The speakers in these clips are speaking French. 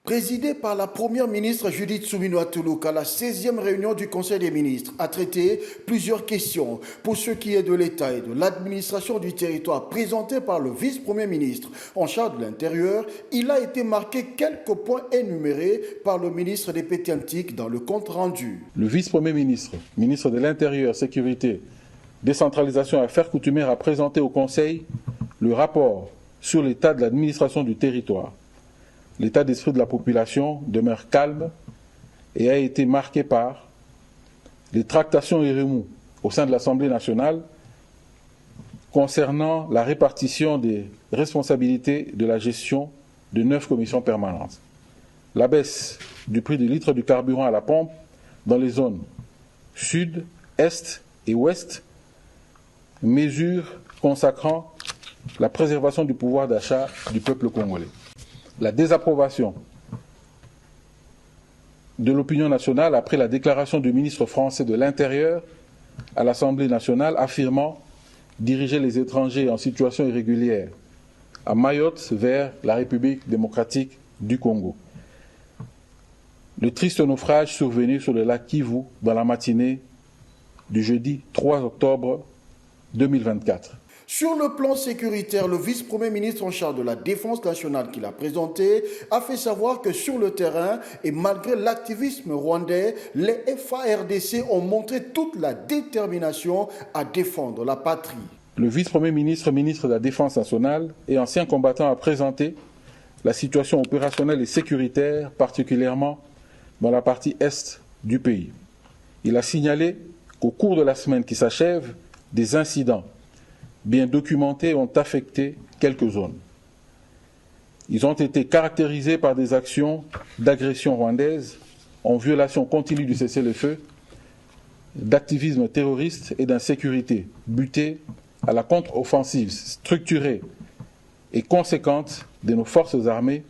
Présidée par la première ministre Judith Suminwa Tuluka, la 16e réunion du Conseil des ministres a traité plusieurs questions pour ce qui est de l'État et de l'administration du territoire présentée par le vice-premier ministre en charge de l'Intérieur. Il a été marqué quelques points énumérés par le ministre des Pétés Antiques dans le compte rendu. Le vice-premier ministre, ministre de l'Intérieur, Sécurité, Décentralisation et Affaires coutumières a présenté au Conseil le rapport sur l'état de l'administration du territoire. L'état d'esprit de la population demeure calme et a été marqué par les tractations et remous au sein de l'Assemblée nationale concernant la répartition des responsabilités de la gestion de 9 commissions permanentes. La baisse du prix du litre du carburant à la pompe dans les zones sud, est et ouest, mesures consacrant la préservation du pouvoir d'achat du peuple congolais. La désapprobation de l'opinion nationale après la déclaration du ministre français de l'Intérieur à l'Assemblée nationale affirmant diriger les étrangers en situation irrégulière à Mayotte vers la République démocratique du Congo. Le triste naufrage survenu sur le lac Kivu dans la matinée du jeudi 3 octobre 2024. Sur le plan sécuritaire, le vice-premier ministre en charge de la défense nationale qu'il a présenté a fait savoir que sur le terrain et malgré l'activisme rwandais, les FARDC ont montré toute la détermination à défendre la patrie. Le vice-premier ministre, ministre de la Défense nationale et ancien combattant a présenté la situation opérationnelle et sécuritaire, particulièrement dans la partie est du pays. Il a signalé qu'au cours de la semaine qui s'achève, des incidents bien documentés ont affecté quelques zones. Ils ont été caractérisés par des actions d'agression rwandaise en violation continue du cessez-le-feu, d'activisme terroriste et d'insécurité, butés à la contre-offensive structurée et conséquente de nos forces armées,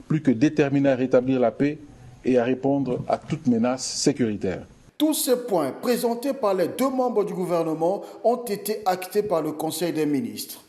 plus que déterminées à rétablir la paix et à répondre à toute menace sécuritaire. Tous ces points présentés par les deux membres du gouvernement ont été actés par le Conseil des ministres.